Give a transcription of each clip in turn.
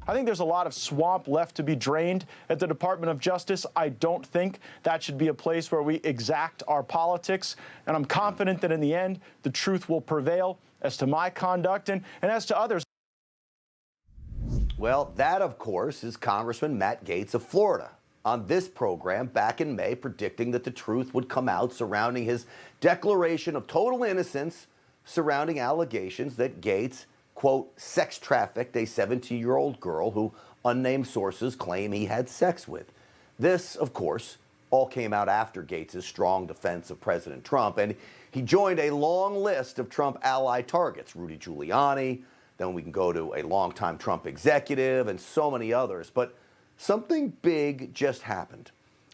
I think there's a lot of swamp left to be drained at the Department of Justice. I don't think that should be a place where we exact our politics. And I'm confident that in the end, the truth will prevail as to my conduct and as to others. Well, that, of course, is Congressman Matt Gaetz of Florida on this program back in May, predicting that the truth would come out surrounding his declaration of total innocence surrounding allegations that Gaetz, quote, sex trafficked a 17-year-old girl who unnamed sources claim he had sex with. This, of course, all came out after Gaetz' strong defense of President Trump, and he joined a long list of Trump ally targets, Rudy Giuliani, then we can go to a longtime Trump executive and so many others. But something big just happened.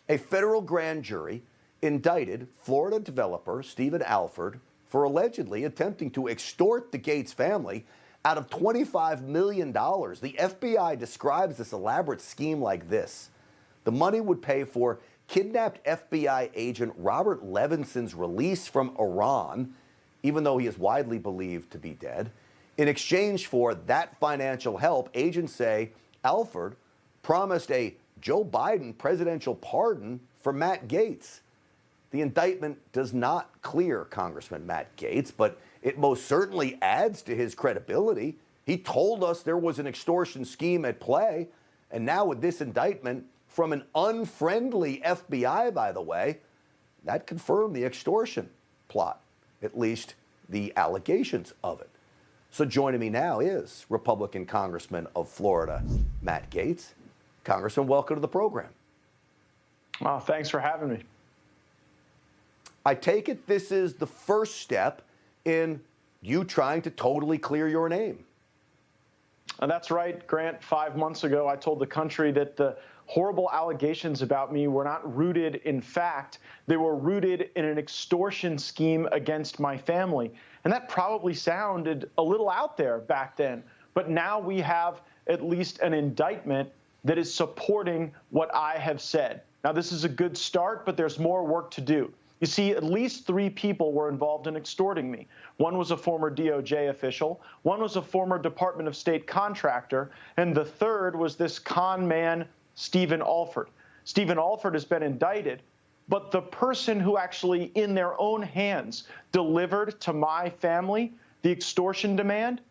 A federal grand jury indicted Florida developer Stephen Alford for allegedly attempting to extort the Gaetz family out of $25 million. The FBI describes this elaborate scheme like this. The money would pay for kidnapped FBI agent Robert Levinson's release from Iran, even though he is widely believed to be dead. In exchange for that financial help, agents say Alford promised a Joe Biden presidential pardon for Matt Gaetz. The indictment does not clear Congressman Matt Gaetz, but it most certainly adds to his credibility. He told us there was an extortion scheme at play, and now with this indictment from an unfriendly FBI, by the way, that confirmed the extortion plot, at least the allegations of it. So joining me now is Republican Congressman of Florida, Matt Gaetz. Congressman, welcome to the program. Oh, thanks for having me. I take it this is the first step in you trying to totally clear your name. And that's right, Grant. 5 months ago, I told the country that the horrible allegations about me were not rooted in fact. They were rooted in an extortion scheme against my family. And that probably sounded a little out there back then. But now we have at least an indictment that is supporting what I have said. Now, this is a good start, but there's more work to do. You see, at least 3 people were involved in extorting me. One was a former DOJ official, one was a former Department of State contractor, and the third was this con man, Stephen Alford. Stephen Alford has been indicted, but the person who actually, in their own hands, delivered to my family the extortion demand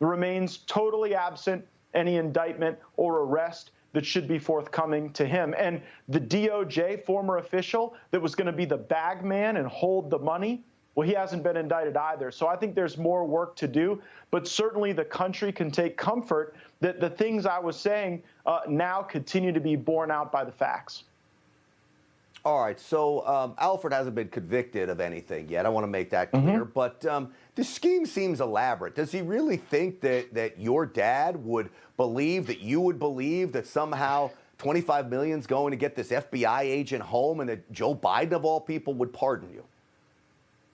remains totally absent any indictment or arrest that should be forthcoming to him. And the DOJ former official that was going to be the bag man and hold the money, well, he hasn't been indicted either. So I think there's more work to do, but certainly the country can take comfort that the things I was saying now continue to be borne out by the facts. All right, so Alford hasn't been convicted of anything yet. I want to make that clear. But the scheme seems elaborate. Does he really think that your dad would believe, that you would believe that somehow $25 million is going to get this FBI agent home and that Joe Biden, of all people, would pardon you?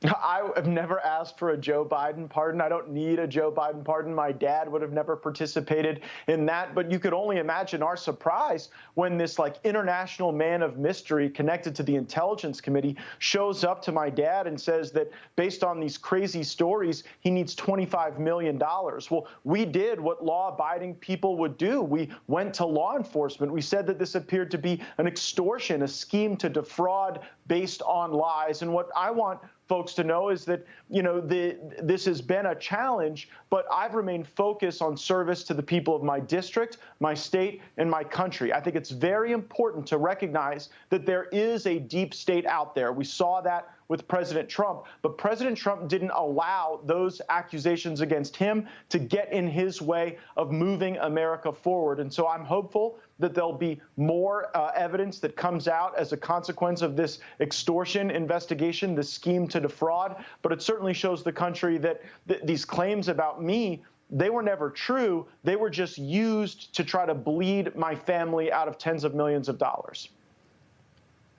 I have never asked for a Joe Biden pardon. I don't need a Joe Biden pardon. My dad would have never participated in that. But you could only imagine our surprise when this international man of mystery connected to the Intelligence Committee shows up to my dad and says that based on these crazy stories, he needs $25 million. Well, we did what law-abiding people would do. We went to law enforcement. We said that this appeared to be an extortion, a scheme to defraud based on lies. And what I want folks to know is that, this has been a challenge, but I've remained focused on service to the people of my district, my state, and my country. I think it's very important to recognize that there is a deep state out there. We saw that with President Trump, but President Trump didn't allow those accusations against him to get in his way of moving America forward. And so I'm hopeful that there'll be more evidence that comes out as a consequence of this extortion investigation, this scheme to defraud. But it certainly shows the country that these claims about me, they were never true. They were just used to try to bleed my family out of tens of millions of dollars.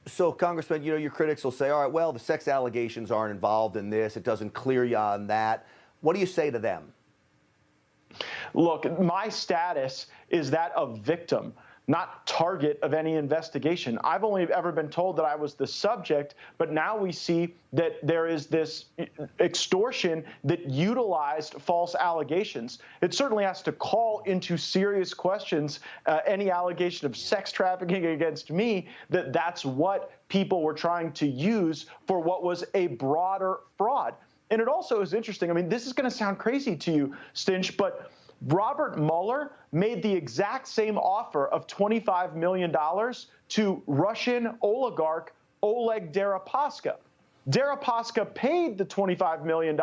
So, Congressman, your critics will say, all right, well, the sex allegations aren't involved in this. It doesn't clear you on that. What do you say to them? Look, my status is that of victim, not target of any investigation. I've only ever been told that I was the subject, but now we see that there is this extortion that utilized false allegations. It certainly has to call into serious questions any allegation of sex trafficking against me, that's what people were trying to use for what was a broader fraud. And it also is interesting. I mean, this is going to sound crazy to you, Stinch, but Robert Mueller made the exact same offer of $25 million to Russian oligarch Oleg Deripaska. Deripaska paid the $25 million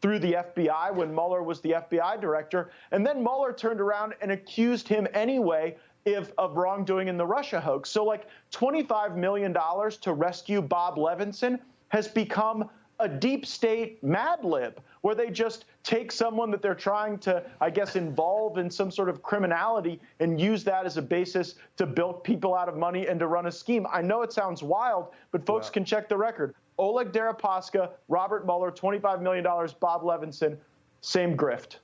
through the FBI when Mueller was the FBI director, and then Mueller turned around and accused him anyway of wrongdoing in the Russia hoax. So like $25 million to rescue Bob Levinson has become a deep state Mad Lib, where they just take someone that they're trying to, I guess, involve in some sort of criminality and use that as a basis to bilk people out of money and to run a scheme. I know it sounds wild, but folks can check the record. Oleg Deripaska, Robert Mueller, $25 million, Bob Levinson, same grift.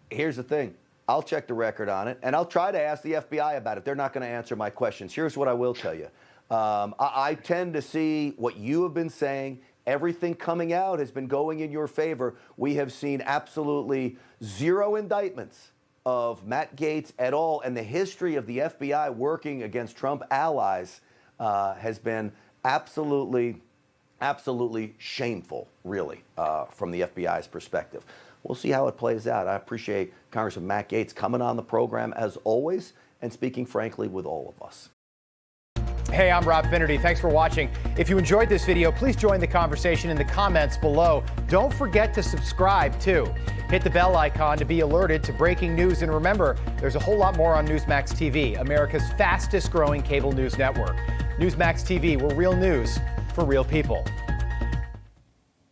Here's the thing. I'll check the record on it, and I'll try to ask the FBI about it. They're not going to answer my questions. Here's what I will tell you. I tend to see what you have been saying. Everything coming out has been going in your favor. We have seen absolutely zero indictments of Matt Gaetz at all, and the history of the FBI working against Trump allies has been absolutely shameful, really, from the FBI's perspective. We'll see how it plays out. I appreciate Congressman Matt Gaetz coming on the program as always and speaking frankly with all of us. Hey, I'm Rob Finnerty. Thanks for watching. If you enjoyed this video, please join the conversation in the comments below. Don't forget to subscribe, too. Hit the bell icon to be alerted to breaking news. And remember, there's a whole lot more on Newsmax TV, America's fastest growing cable news network. Newsmax TV, we're real news for real people.